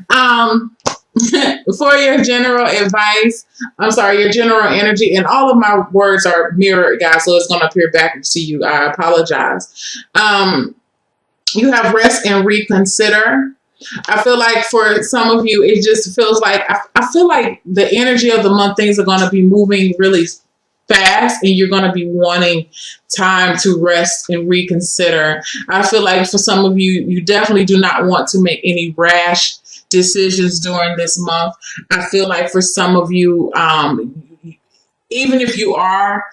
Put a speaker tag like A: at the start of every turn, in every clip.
A: Um, for your general advice, your general energy, and all of my words are mirrored, guys, so it's going to appear backwards to you. I apologize. You have rest and reconsider. I feel like for some of you, it just feels like, I feel like the energy of the month, things are going to be moving really fast and you're going to be wanting time to rest and reconsider. I feel like for some of you, you definitely do not want to make any rash decisions during this month. I feel like for some of you, even if you are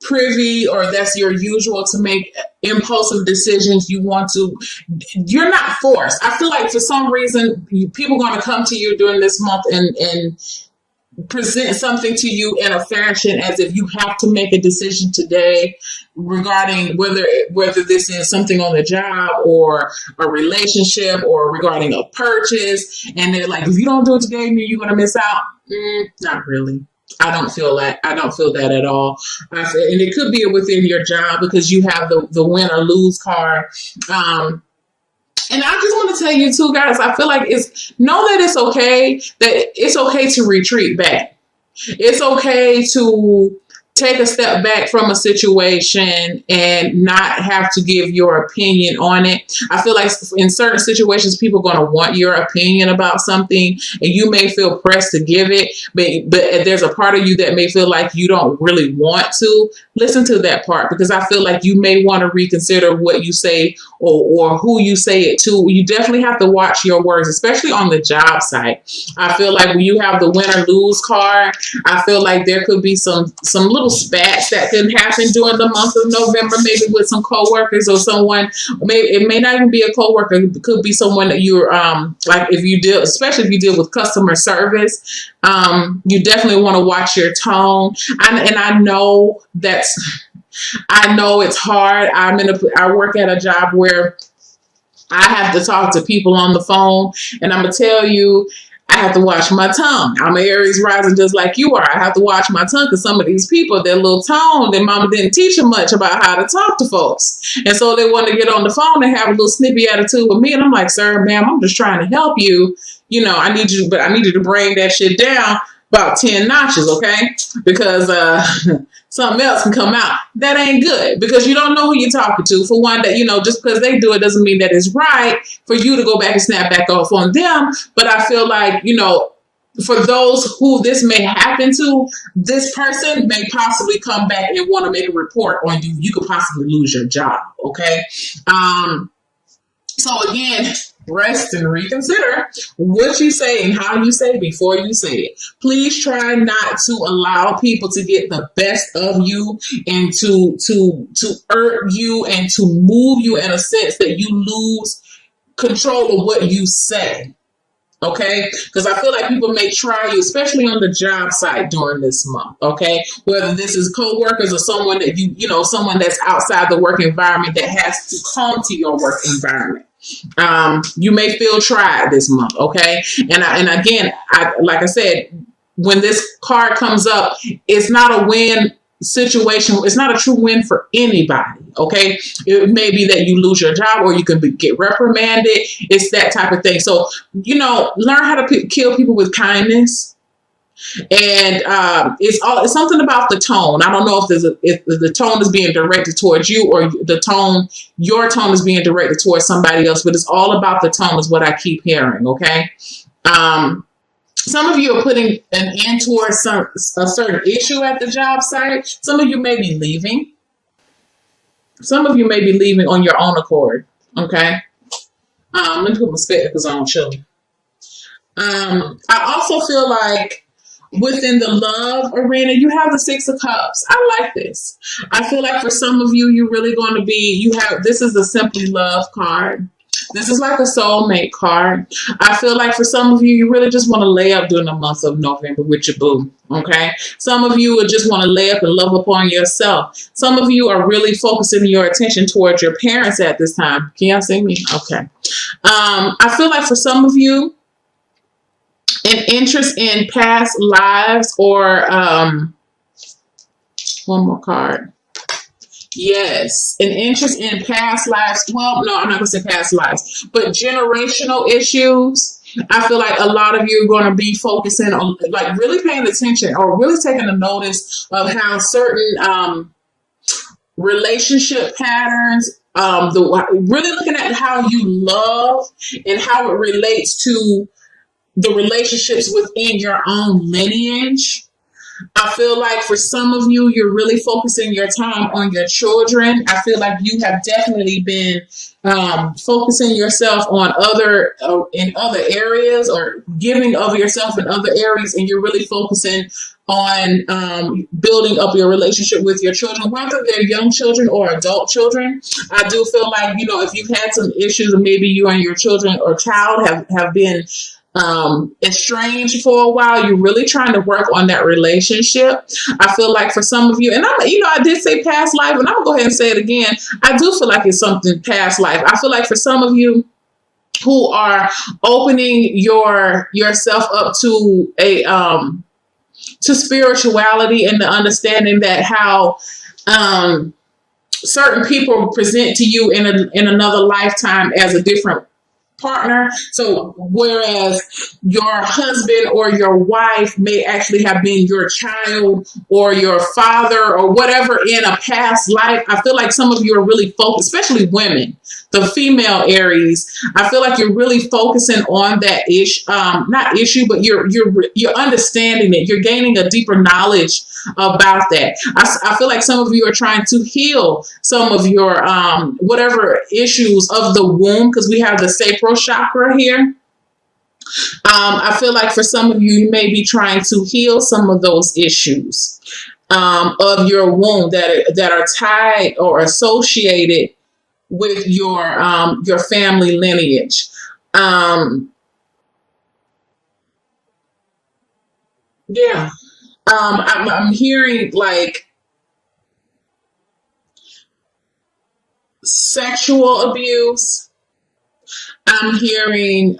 A: privy or that's your usual to make impulsive decisions, you're not forced. I feel like for some reason, people are going to come to you during this month and present something to you in a fashion as if you have to make a decision today regarding whether this is something on the job or a relationship or regarding a purchase, and they're like, if you don't do it today, you're going to miss out. Not really. I don't feel that. I don't feel that at all. And it could be within your job because you have the win or lose card. And I just want to tell you too, guys, I feel like know that it's okay to retreat back. It's okay to take a step back from a situation and not have to give your opinion on it. I feel like in certain situations, people are going to want your opinion about something and you may feel pressed to give it, but there's a part of you that may feel like you don't really want to listen to that part, because I feel like you may want to reconsider what you say or who you say it to. You definitely have to watch your words, especially on the job site. I feel like when you have the win or lose card, I feel like there could be some little spats that can happen during the month of November, maybe with some coworkers or someone. Maybe it may not even be a coworker. It could be someone that you're like, especially if you deal with customer service, you definitely want to watch your tone. And I know it's hard. I work at a job where I have to talk to people on the phone, and I'm gonna tell you, I have to watch my tongue. I'm an Aries rising just like you are. I have to watch my tongue because some of these people, their little tone, their mama didn't teach them much about how to talk to folks. And so they want to get on the phone and have a little snippy attitude with me. And I'm like, sir, ma'am, I'm just trying to help you. I need you to bring that shit down about 10 notches, okay? Because something else can come out. That ain't good because you don't know who you're talking to. For one, that, just because they do it doesn't mean that it's right for you to go back and snap back off on them. But I feel like, for those who this may happen to, this person may possibly come back and want to make a report on you. You could possibly lose your job, okay? So again, rest and reconsider what you say and how you say it before you say it. Please try not to allow people to get the best of you and to hurt you and to move you in a sense that you lose control of what you say. Okay, because I feel like people may try you, especially on the job site during this month. Okay, whether this is co-workers or someone that someone that's outside the work environment that has to come to your work environment. You may feel tried this month. Okay, and again, like I said, when this card comes up, it's not a win situation. It's not a true win for anybody. Okay, it may be that you lose your job or you can get reprimanded. It's that type of thing. So learn how to kill people with kindness. And it's something about the tone. I don't know if the tone is being directed towards you or your tone is being directed towards somebody else, but it's all about the tone is what I keep hearing. Okay. Some of you are putting an end towards a certain issue at the job site. Some of you may be leaving. Some of you may be leaving on your own accord. Okay. Let me put my spectacles on, children. I also feel like within the love arena, you have the Six of Cups. I like this. I feel like for some of you, you're really going to be, this is the Simply Love card. This is like a soulmate card. I feel like for some of you, you really just want to lay up during the month of November with your boo. Okay. Some of you would just want to lay up and love upon yourself. Some of you are really focusing your attention towards your parents at this time. Can y'all see me? Okay. I feel like for some of you, an interest in past lives or one more card. Yes, an interest in past lives. Well, no, I'm not going to say past lives, but generational issues. I feel like a lot of you are going to be focusing on, like, really paying attention or really taking a notice of how certain relationship patterns, really looking at how you love and how it relates to the relationships within your own lineage. I feel like for some of you, you're really focusing your time on your children. I feel like you have definitely been focusing yourself on other in other areas, or giving of yourself in other areas, and you're really focusing on building up your relationship with your children, whether they're young children or adult children. I do feel like, if you've had some issues, or maybe you and your children or child have been estranged for a while, you're really trying to work on that relationship. I feel like for some of you, and I did say past life, and I'm gonna go ahead and say it again. I do feel like it's something past life. I feel like for some of you who are opening yourself up to a to spirituality, and the understanding that how certain people present to you in another lifetime as a different partner. So whereas your husband or your wife may actually have been your child or your father or whatever in a past life, I feel like some of you are really focused, especially women, the female Aries. I feel like you're really focusing on that not issue, but you're understanding it. You're gaining a deeper knowledge about that. I feel like some of you are trying to heal some of your whatever issues of the womb, because we have the sacral chakra here. I feel like for some of you, you may be trying to heal some of those issues of your womb that are tied or associated with your family lineage. Yeah. I'm hearing like sexual abuse. I'm hearing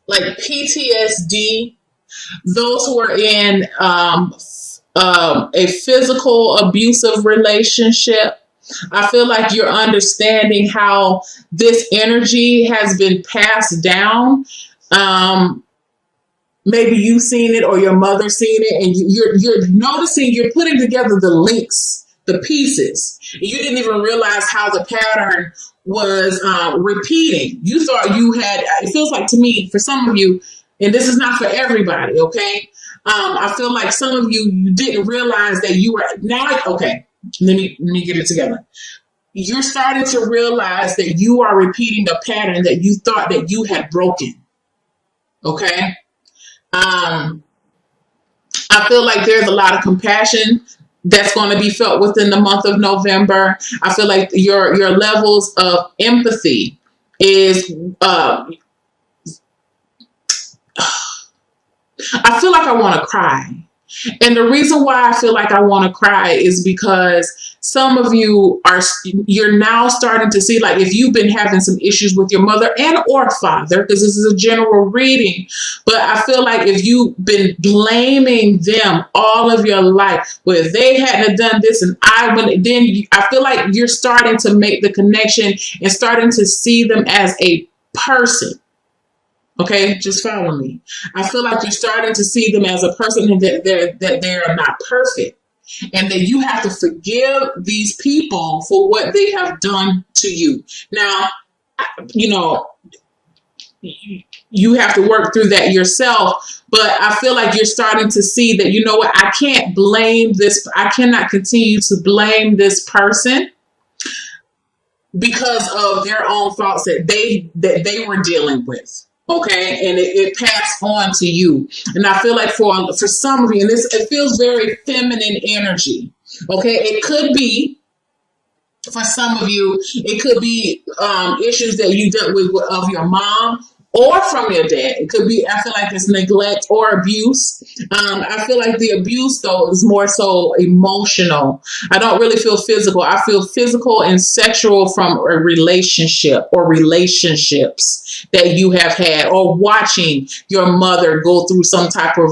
A: like PTSD. Those who are in a physical abusive relationship. I feel like you're understanding how this energy has been passed down. Maybe you've seen it or your mother's seen it, and you're noticing, you're putting together the links, the pieces. You didn't even realize how the pattern was repeating. You thought you had, it feels like to me, for some of you, and this is not for everybody, okay? I feel like some of you didn't realize that you were, now, okay, let me get it together. You're starting to realize that you are repeating a pattern that you thought that you had broken, okay? I feel like there's a lot of compassion that's going to be felt within the month of November. I feel like your levels of empathy is, I feel like I want to cry. And the reason why I feel like I want to cry is because some of you you're now starting to see, like, if you've been having some issues with your mother and or father, because this is a general reading, but I feel like if you've been blaming them all of your life, well, if they hadn't done this and I feel like you're starting to make the connection and starting to see them as a person. Okay, just follow me. I feel like you're starting to see them as a person, and that they are not perfect, and that you have to forgive these people for what they have done to you. Now, you have to work through that yourself, but I feel like you're starting to see that, you know what, I can't blame this. I cannot continue to blame this person because of their own thoughts that they were dealing with. Okay, and it passed on to you. And I feel like for some of you, and it feels very feminine energy. Okay, it could be, for some of you, it could be issues that you dealt with of your mom or from your dad. It could be, I feel like it's neglect or abuse. I feel like the abuse, though, is more so emotional. I don't really feel physical. I feel physical and sexual from a relationship or relationships. that you have had, or watching your mother go through some type of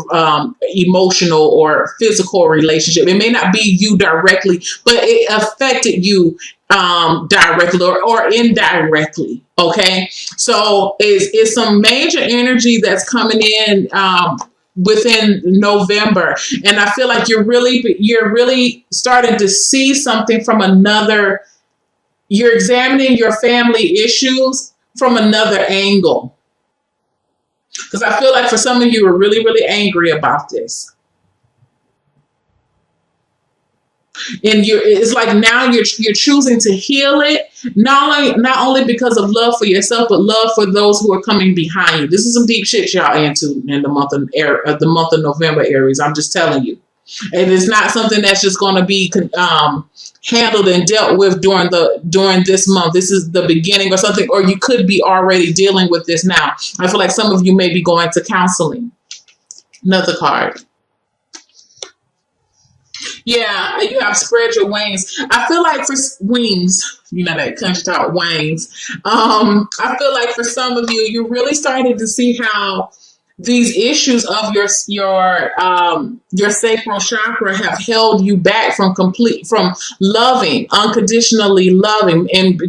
A: emotional or physical relationship. It may not be you directly, but it affected you directly or indirectly. Okay, so it's some major energy that's coming in within November, and I feel like you're really starting to see something from another. You're examining your family issues from another angle, because I feel like for some of you are really angry about this. And it's like now you're choosing to heal it, not only because of love for yourself, but love for those who are coming behind you. This is some deep shit y'all into in the month of November, Aries. I'm just telling you, and it's not something that's just going to be handled and dealt with during this month. This is the beginning or something, or you could be already dealing with this now. I feel like some of you may be going to counseling. Another card. Yeah, you have spread your wings. I feel like for wings, you know that country talk wings. I feel like for some of you, you're really starting to see how these issues of your sacral chakra have held you back from loving, unconditionally loving, and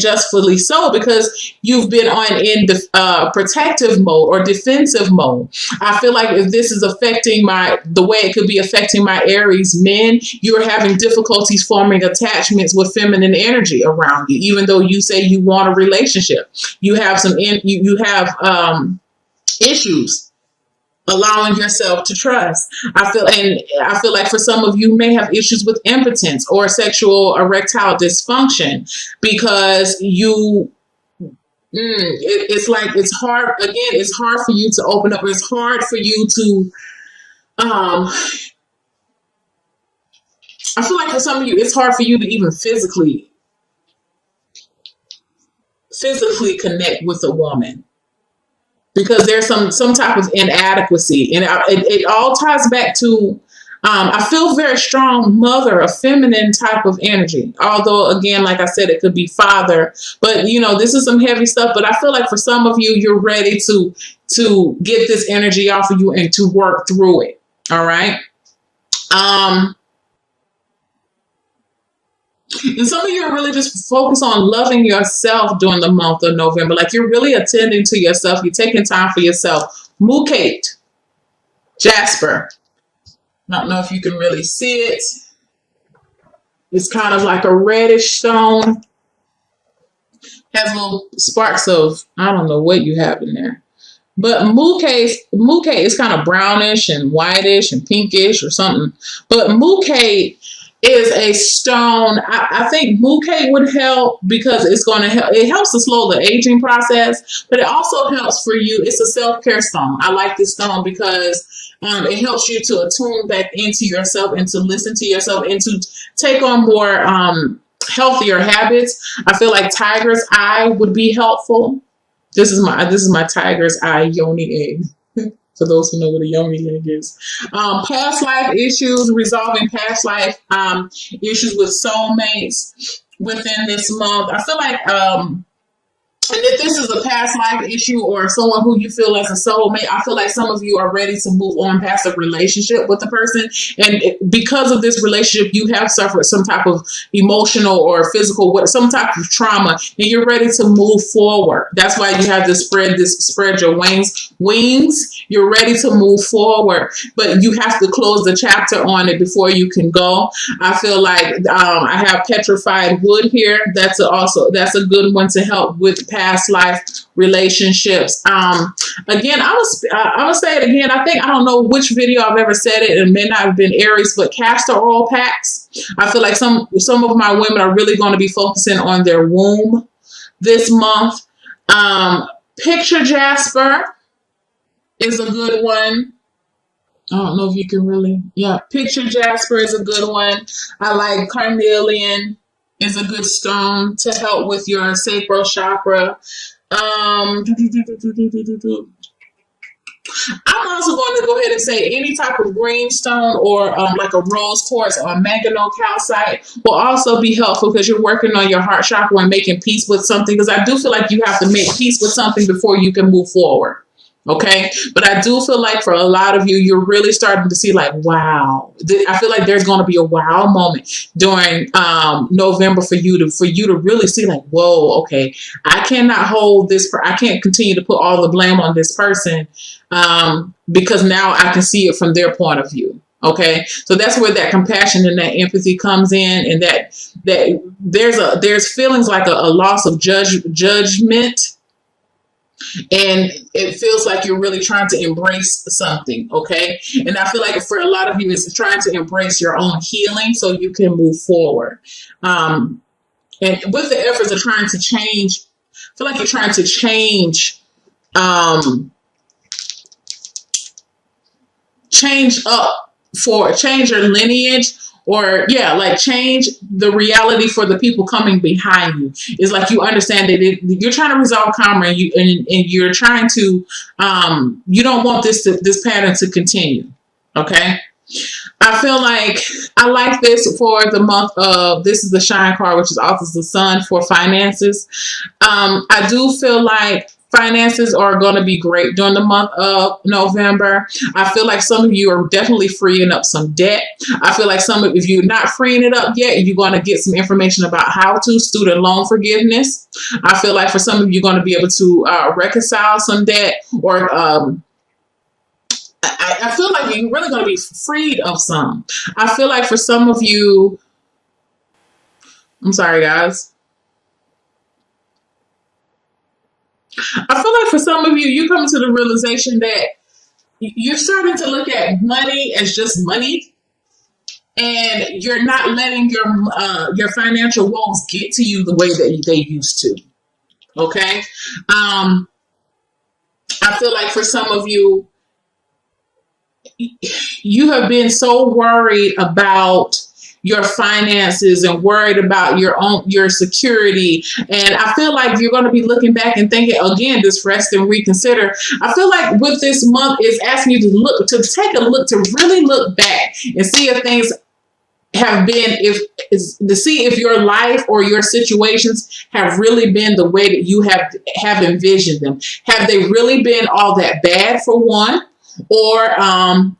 A: justly so, because you've been in the protective mode or defensive mode. I feel like if this is affecting the way it could be affecting my Aries men, you're having difficulties forming attachments with feminine energy around you, even though you say you want a relationship. You have you have issues allowing yourself to trust. I feel like for some of you may have issues with impotence or sexual erectile dysfunction, because it's like it's hard. Again, it's hard for you to open up. It's hard for you to. I feel like for some of you, it's hard for you to even physically connect with a woman, because there's some type of inadequacy, and it all ties back to I feel very strong mother, a feminine type of energy. Although again, like I said, it could be father, but this is some heavy stuff. But I feel like for some of you, you're ready to get this energy off of you and to work through it. All right. And some of you are really just focused on loving yourself during the month of November. Like you're really attending to yourself. You're taking time for yourself. Mukate, Jasper. I don't know if you can really see it. It's kind of like a reddish stone. Has little sparks of, I don't know what you have in there. But mukate is kind of brownish and whitish and pinkish or something. But mukate is a stone. I think mukate would help because it's going to help. It helps to slow the aging process, but it also helps for you. It's a self-care stone. I like this stone because it helps you to attune back into yourself and to listen to yourself and to take on more healthier habits. I feel like tiger's eye would be helpful. This is my tiger's eye yoni egg. For those who know what a yoni egg is. Past life issues, resolving past life issues with soulmates within this month. I feel like and if this is a past life issue or someone who you feel as a soulmate, I feel like some of you are ready to move on past a relationship with the person. And because of this relationship, you have suffered some type of emotional or physical, some type of trauma, and you're ready to move forward. That's why you have to spread your wings. You're ready to move forward, but you have to close the chapter on it before you can go. I feel like I have petrified wood here. That's a good one to help with past life relationships. Again, I'm gonna say it again. I don't know which video I've ever said it, and it may not have been Aries, but castor oil packs. I feel like some of my women are really going to be focusing on their womb this month. Picture Jasper is a good one. I don't know if you can really, Picture Jasper is a good one. I like carnelian is a good stone to help with your sacral chakra. I I'm also going to go ahead and say any type of green stone or like a rose quartz or a manganese calcite will also be helpful because you're working on your heart chakra and making peace with something. Because I do feel like you have to make peace with something before you can move forward. Okay. But I do feel like for a lot of you, you're really starting to see like, wow. I feel like there's going to be a wow moment during November for you to really see like, whoa, okay, I cannot hold this. I can't continue to put all the blame on this person because now I can see it from their point of view. Okay. So that's where that compassion and that empathy comes in, and that there's feelings like a loss of judgment. And it feels like you're really trying to embrace something, okay? And I feel like for a lot of you, it's trying to embrace your own healing so you can move forward. And with the efforts of trying to change, I feel like you're trying to change change your lineage, or like change the reality for the people coming behind you. It's like you understand that you're trying to resolve karma, and you're trying to you don't want this pattern to continue. Okay. I feel like I like this for the month of, this is the shine card, which is also the sun for finances. I do feel like finances are going to be great during the month of November. I feel like some of you are definitely freeing up some debt. I feel like if you're not freeing it up yet, you're going to get some information about how to student loan forgiveness. I feel like for some of you, you're going to be able to reconcile some debt, or I feel like you're really going to be freed of some. I feel like for some of you, I'm sorry, guys. I feel like for some of you, you come to the realization that you're starting to look at money as just money, and you're not letting your financial woes get to you the way that they used to. Okay. I feel like for some of you, you have been so worried about your finances and worried about your security, and I feel like you're going to be looking back and thinking again, just rest and reconsider. I feel like with this month is asking you to take a look, to really look back and see if things have been, to see if your life or your situations have really been the way that you have envisioned them. Have they really been all that bad, for one? Or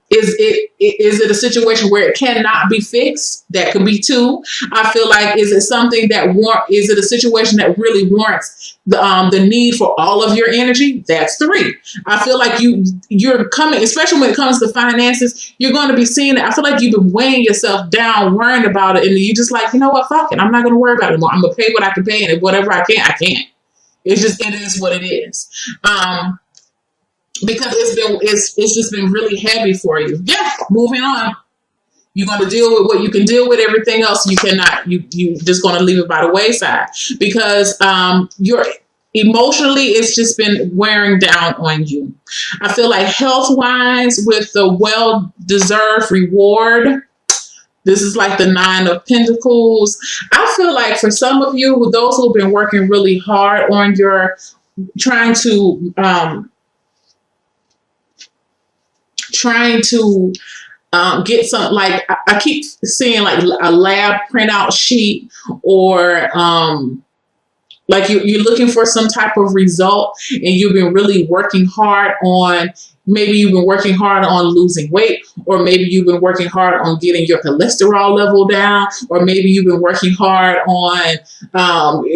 A: is it a situation where it cannot be fixed? That could be two. I feel like, is it something that is it a situation that really warrants the need for all of your energy? That's three. I feel like you're coming, especially when it comes to finances, you're going to be seeing it. I feel like you've been weighing yourself down, worrying about it, and you're just like, you know what, fuck it, I'm not going to worry about it anymore. I'm going to pay what I can pay, and whatever I can't. It is what it is. Because it's just been really heavy for you. Yeah, moving on. You're going to deal with what you can deal with. Everything else you cannot. You just going to leave it by the wayside, because you're emotionally, it's just been wearing down on you. I feel like health-wise, with the well-deserved reward, this is like the 9 of Pentacles. I feel like for some of you, those who've been working really hard on trying to get some, like I keep seeing like a lab printout sheet, or like you're looking for some type of result, and you've been really working hard on, maybe you've been working hard on losing weight, or maybe you've been working hard on getting your cholesterol level down, or maybe you've been working hard on,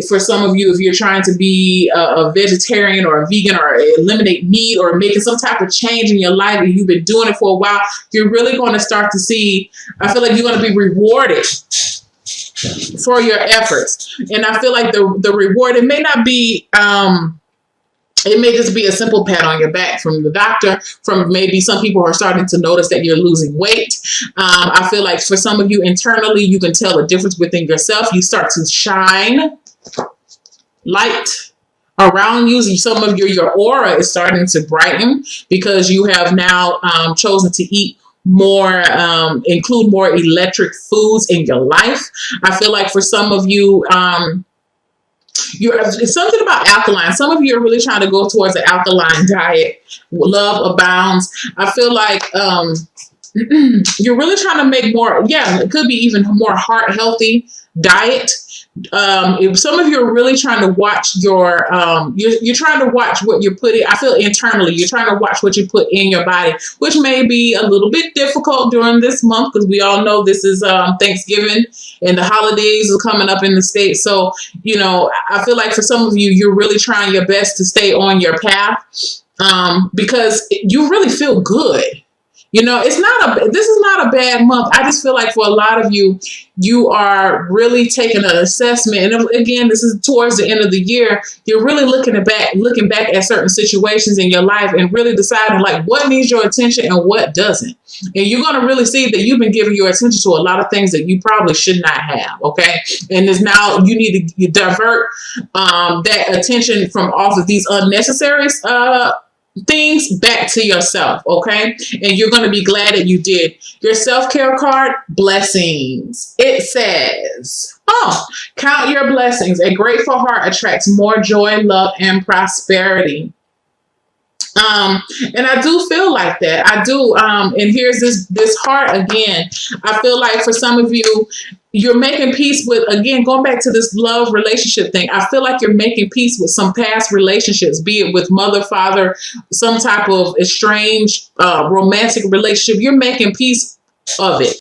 A: for some of you, if you're trying to be a vegetarian or a vegan, or eliminate meat, or making some type of change in your life, and you've been doing it for a while, you're really going to start to see, I feel like you're going to be rewarded for your efforts. And I feel like the reward, it may not be, it may just be a simple pat on your back from the doctor, from maybe some people are starting to notice that you're losing weight. I feel like for some of you internally, you can tell a difference within yourself. You start to shine light around you. Some of your aura is starting to brighten, because you have now chosen to eat more, include more electric foods in your life. I feel like for some of you, It's something about alkaline. Some of you are really trying to go towards an alkaline diet. Love abounds. I feel like you're really trying to make more. Yeah, it could be even more heart healthy diet. If some of you are really trying to watch your, you're trying to watch what you're putting. I feel internally, you're trying to watch what you put in your body, which may be a little bit difficult during this month because we all know this is Thanksgiving and the holidays are coming up in the States. So, you know, I feel like for some of you, you're really trying your best to stay on your path because you really feel good. You know, this is not a bad month. I just feel like for a lot of you, you are really taking an assessment. And again, this is towards the end of the year. You're really looking back at certain situations in your life and really deciding like what needs your attention and what doesn't. And you're going to really see that you've been giving your attention to a lot of things that you probably should not have. Okay. And there's now you need to divert that attention from off of these unnecessary things back to yourself, okay? And you're going to be glad that you did. Your self-care card, blessings. It says, count your blessings. A grateful heart attracts more joy, love, and prosperity. And I do feel like that. I do. And here's this heart again. I feel like for some of you, you're making peace with, again, going back to this love relationship thing. I feel like you're making peace with some past relationships, be it with mother, father, some type of estranged romantic relationship. You're making peace of it.